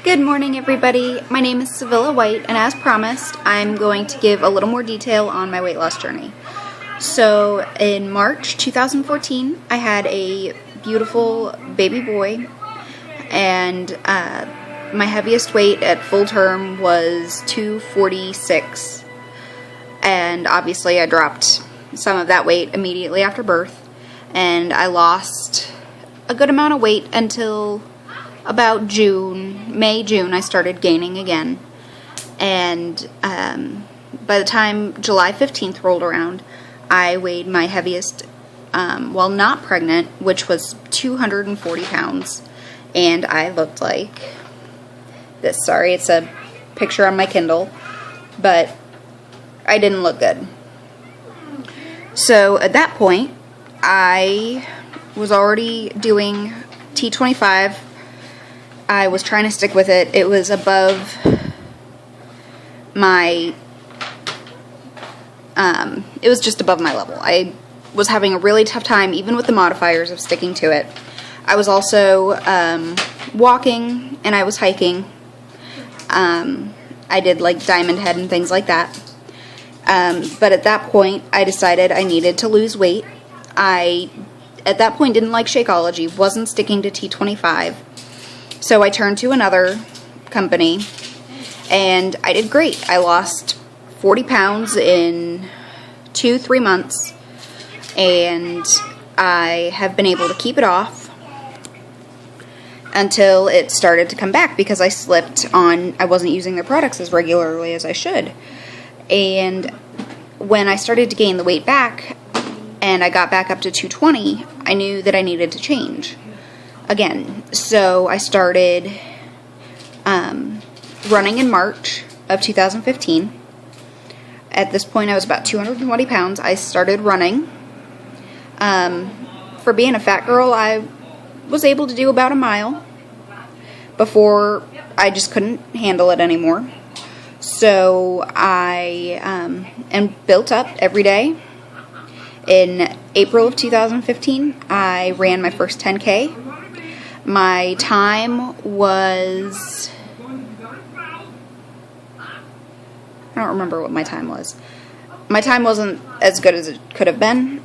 Good morning, everybody. My name is Sevilla White, and as promised, I'm going to give a little more detail on my weight loss journey. So, in March 2014, I had a beautiful baby boy, and my heaviest weight at full term was 246, and obviously I dropped some of that weight immediately after birth, and I lost a good amount of weight until about May, June, I started gaining again. And by the time July 15th rolled around, I weighed my heaviest, while not pregnant, which was 240 pounds. And I looked like this. Sorry, it's a picture on my Kindle, but I didn't look good. So at that point, I was already doing T25. I was trying to stick with it. It was above my, it was just above my level. I was having a really tough time, even with the modifiers, of sticking to it. I was also walking, and I was hiking. I did like Diamond Head and things like that. But at that point, I decided I needed to lose weight. I, at that point, didn't like Shakeology, wasn't sticking to T25. So I turned to another company, and I did great. I lost 40 pounds in 2-3 months, and I have been able to keep it off until it started to come back because I slipped on, I wasn't using their products as regularly as I should. And when I started to gain the weight back, and I got back up to 220, I knew that I needed to change again. So I started running in March of 2015. At this point, I was about 220 pounds. I started running. For being a fat girl, I was able to do about a mile before I just couldn't handle it anymore. So I am built up every day. In April of 2015, I ran my first 10K. My time was, I don't remember what my time was. My time wasn't as good as it could have been,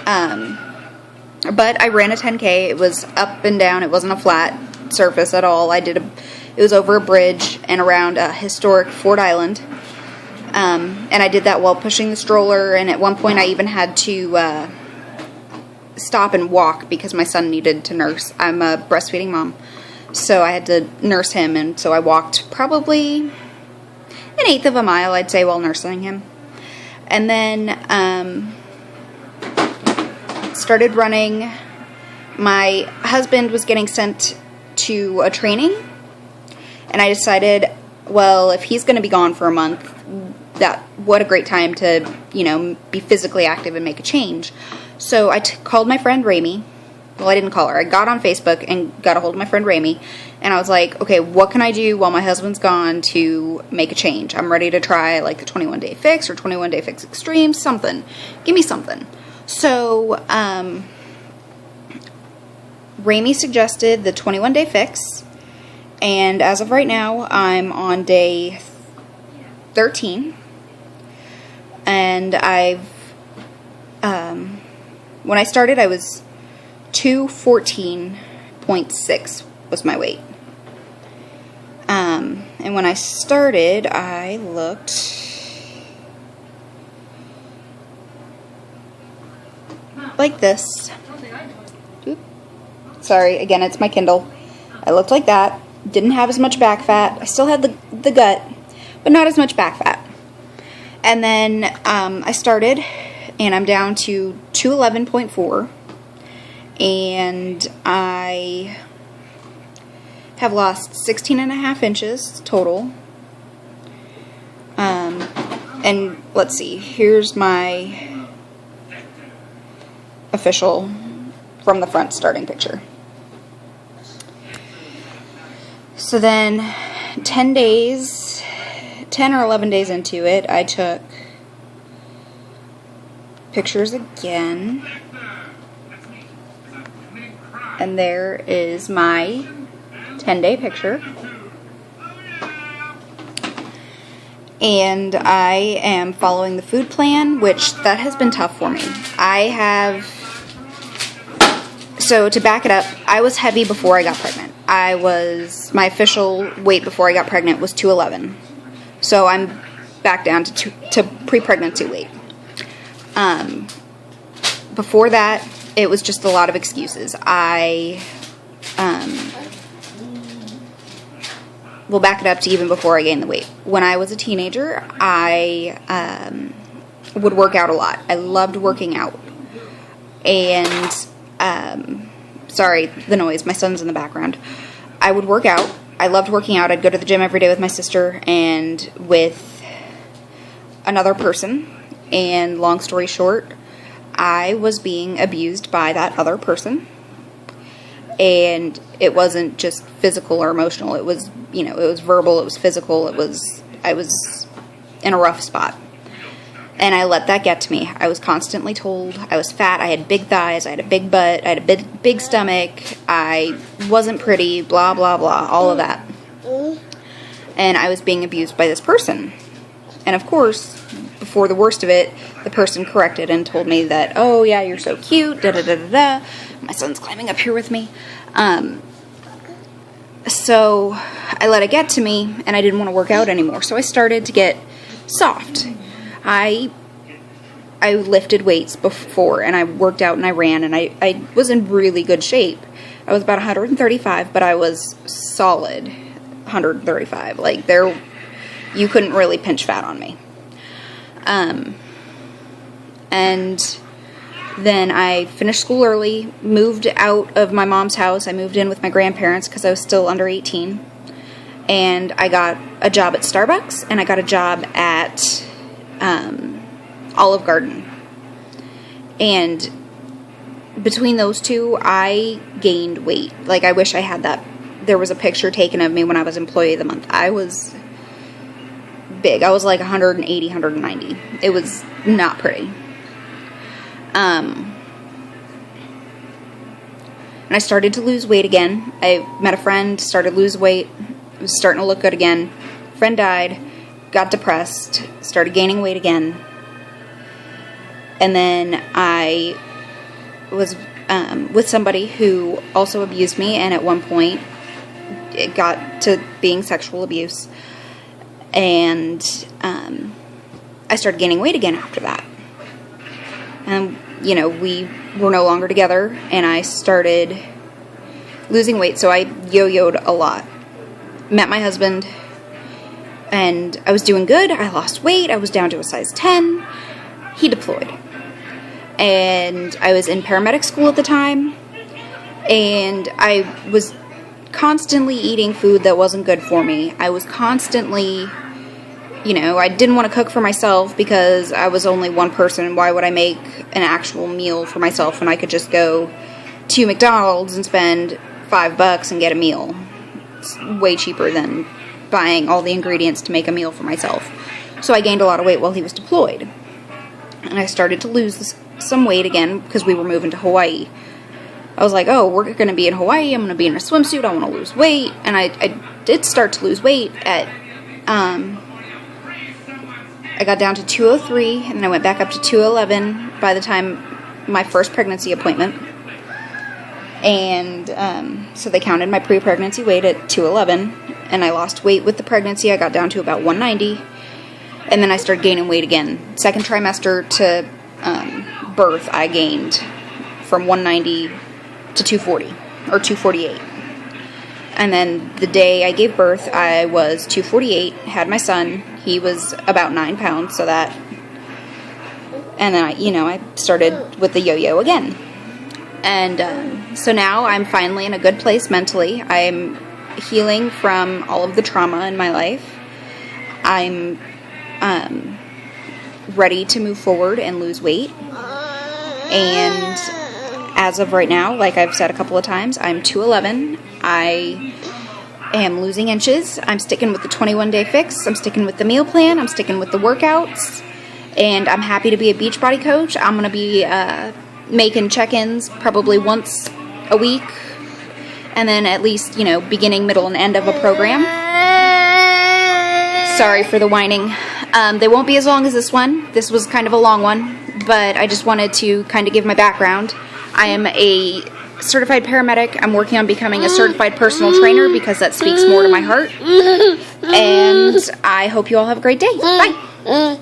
but I ran a 10K. It was up and down. It wasn't a flat surface at all. It was over a bridge and around a historic Ford Island, and I did that while pushing the stroller, and at one point I even had to stop and walk because my son needed to nurse. I'm a breastfeeding mom, so I had to nurse him, and so I walked probably an 1/8 of a mile, I'd say, while nursing him. And then started running. My husband was getting sent to a training, and I decided, well, if he's going to be gone for a month, what a great time to, be physically active and make a change. So I called my friend Rami. Well, I didn't call her. I got on Facebook and got a hold of my friend Rami, and I was like, okay, what can I do while my husband's gone to make a change? I'm ready to try like the 21-day fix or 21-day fix extreme, something. Give me something. So Rami suggested the 21-day fix, and as of right now, I'm on day 13, and when I started, I was 214.6 was my weight. And when I started, I looked like this. Oop. Sorry, again, it's my Kindle. I looked like that. Didn't have as much back fat. I still had the gut, but not as much back fat. And then I started, and I'm down to 211.4, and I have lost 16.5 inches total. And let's see, here's my official from the front starting picture. So then 10 or 11 days into it, I took pictures again, and there is my 10-day picture. and I am following the food plan, which that has been tough for me. So to back it up, I was heavy before I got pregnant. My official weight before I got pregnant was 211. So I'm back down to pre-pregnancy weight. Before that, it was just a lot of excuses. We'll back it up to even before I gained the weight. When I was a teenager, I would work out a lot. I loved working out. And, sorry, the noise. My son's in the background. I would work out. I loved working out. I'd go to the gym every day with my sister and with another person. And long story short, I was being abused by that other person. And it wasn't just physical or emotional. It was, it was verbal, it was physical, I was in a rough spot. And I let that get to me. I was constantly told I was fat, I had big thighs, I had a big butt, I had a big stomach, I wasn't pretty, blah, blah, blah, all of that. And I was being abused by this person. And of course, before the worst of it, the person corrected and told me that, oh yeah, you're so cute, da-da-da-da-da. My son's climbing up here with me. So I let it get to me, and I didn't want to work out anymore. So I started to get soft. I lifted weights before, and I worked out and I ran, and I was in really good shape. I was about 135, but I was solid 135. Like, you couldn't really pinch fat on me. And then I finished school early, moved out of my mom's house. I moved in with my grandparents because I was still under 18. And I got a job at Starbucks, and I got a job at Olive Garden. And between those two, I gained weight. Like, I wish I had that. There was a picture taken of me when I was Employee of the Month. I was big. I was like 180, 190. It was not pretty. And I started to lose weight again. I met a friend, started to lose weight. It was starting to look good again. Friend died, got depressed, started gaining weight again. And then I was with somebody who also abused me, and at one point it got to being sexual abuse. And I started gaining weight again after that. And, we were no longer together, and I started losing weight, so I yo-yoed a lot. Met my husband, and I was doing good. I lost weight. I was down to a size 10. He deployed. And I was in paramedic school at the time, and I was constantly eating food that wasn't good for me. I was constantly, I didn't want to cook for myself because I was only one person. Why would I make an actual meal for myself when I could just go to McDonald's and spend $5 and get a meal? It's way cheaper than buying all the ingredients to make a meal for myself. So I gained a lot of weight while he was deployed. And I started to lose some weight again because we were moving to Hawaii. I was like, oh, we're going to be in Hawaii. I'm going to be in a swimsuit. I want to lose weight. And I did start to lose weight at, I got down to 203, and then I went back up to 211 by the time my first pregnancy appointment. And so they counted my pre-pregnancy weight at 211, and I lost weight with the pregnancy. I got down to about 190, and then I started gaining weight again. Second trimester to birth, I gained from 190 to 240, or 248. And then the day I gave birth, I was 248, had my son. He was about 9 pounds, so that, and then I started with the yo-yo again. And so now I'm finally in a good place mentally. I'm healing from all of the trauma in my life. I'm ready to move forward and lose weight. And as of right now, like I've said a couple of times, I'm 211. I am losing inches. I'm sticking with the 21-day fix. I'm sticking with the meal plan. I'm sticking with the workouts. And I'm happy to be a Beachbody coach. I'm going to be making check-ins probably once a week. And then at least, beginning, middle, and end of a program. Sorry for the whining. They won't be as long as this one. This was kind of a long one, but I just wanted to kind of give my background. I am a certified paramedic. I'm working on becoming a certified personal trainer because that speaks more to my heart. And I hope you all have a great day. Bye.